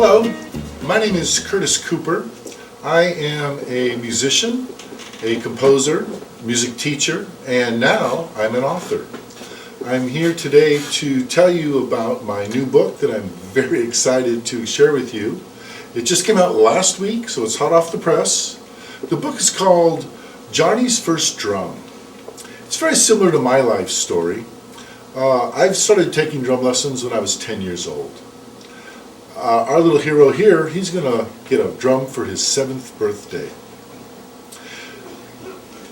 Hello, my name is Curtis Cooper. I am a musician, a composer, music teacher, and now I'm an author. I'm here today to tell you about my new book that I'm very excited to share with you. It just came out last week, so it's hot off the press. The book is called Johnny's First Drum. It's very similar to my life story. I've started taking drum lessons when I was 10 years old. Our little hero here, he's going to get a drum for his 7th birthday.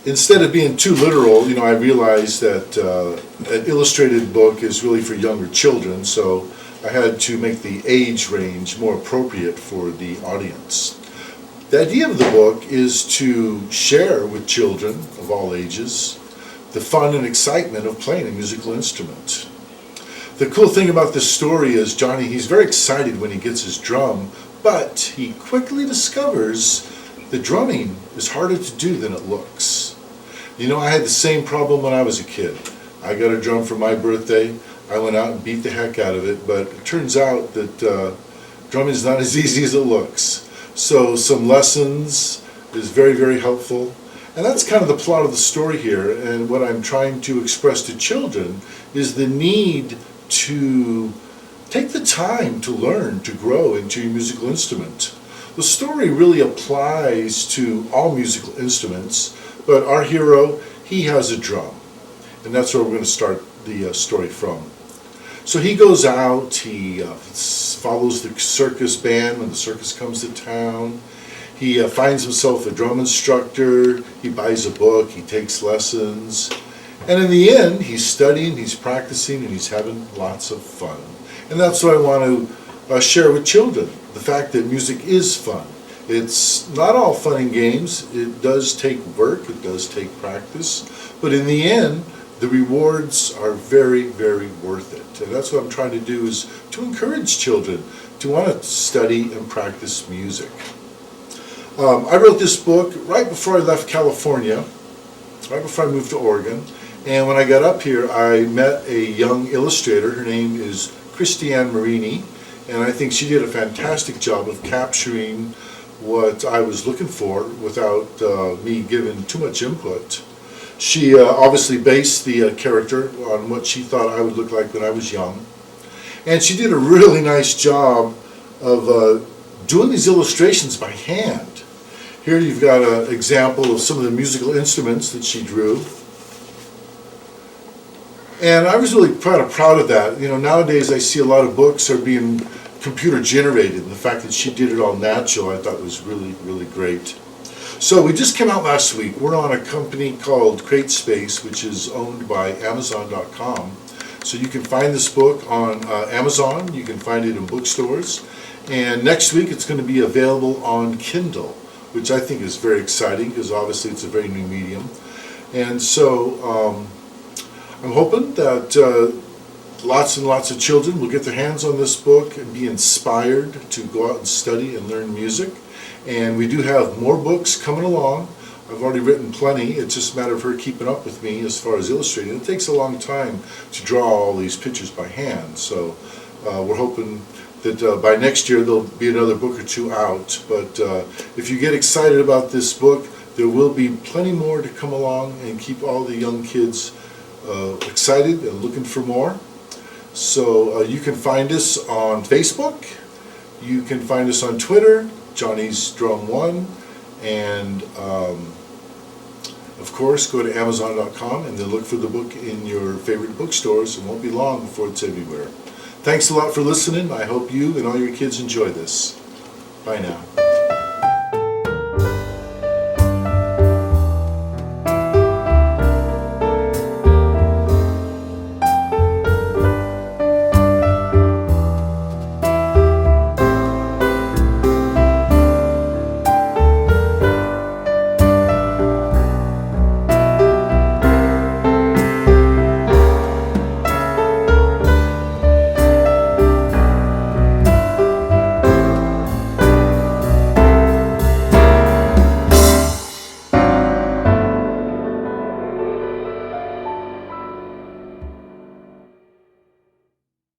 Instead of being too literal, I realized that an illustrated book is really for younger children, so I had to make the age range more appropriate for the audience. The idea of the book is to share with children of all ages the fun and excitement of playing a musical instrument. The cool thing about this story is Johnny, he's very excited when he gets his drum, but he quickly discovers the drumming is harder to do than it looks. I had the same problem when I was a kid. I got a drum for my birthday. I went out and beat the heck out of it, but it turns out that drumming is not as easy as it looks. So some lessons is very, very helpful. And that's kind of the plot of the story here, and what I'm trying to express to children is the need to take the time to learn, to grow into your musical instrument. The story really applies to all musical instruments, but our hero, he has a drum, and that's where we're going to start the story from. So he goes out, he follows the circus band when the circus comes to town. He finds himself a drum instructor, he buys a book, he takes lessons, and in the end he's studying, he's practicing, and he's having lots of fun. And that's what I want to share with children, the fact that music is fun. It's not all fun and games, it does take work, it does take practice, but in the end the rewards are very, very worth it. And that's what I'm trying to do, is to encourage children to want to study and practice music. I wrote this book right before I left California, right before I moved to Oregon, and when I got up here I met a young illustrator. Her name is Christiane Marini, and I think she did a fantastic job of capturing what I was looking for without me giving too much input. She obviously based the character on what she thought I would look like when I was young, and she did a really nice job of doing these illustrations by hand. Here you've got an example of some of the musical instruments that she drew. And I was really proud of that. Nowadays I see a lot of books are being computer generated, and the fact that she did it all natural I thought was really, really great. So we just came out last week. We're on a company called CreateSpace, which is owned by Amazon.com. So you can find this book on Amazon, you can find it in bookstores, and next week it's going to be available on Kindle, which I think is very exciting because obviously it's a very new medium. And so I'm hoping that lots and lots of children will get their hands on this book and be inspired to go out and study and learn music. And we do have more books coming along. I've already written plenty. It's just a matter of her keeping up with me as far as illustrating. It takes a long time to draw all these pictures by hand. So we're hoping that by next year there'll be another book or two out. But if you get excited about this book, there will be plenty more to come along and keep all the young kids excited and looking for more. So you can find us on Facebook, you can find us on Twitter, Johnny's Drum 1, and of course go to Amazon.com and then look for the book in your favorite bookstores. It won't be long before it's everywhere. Thanks a lot for listening. I hope you and all your kids enjoy this. Bye now.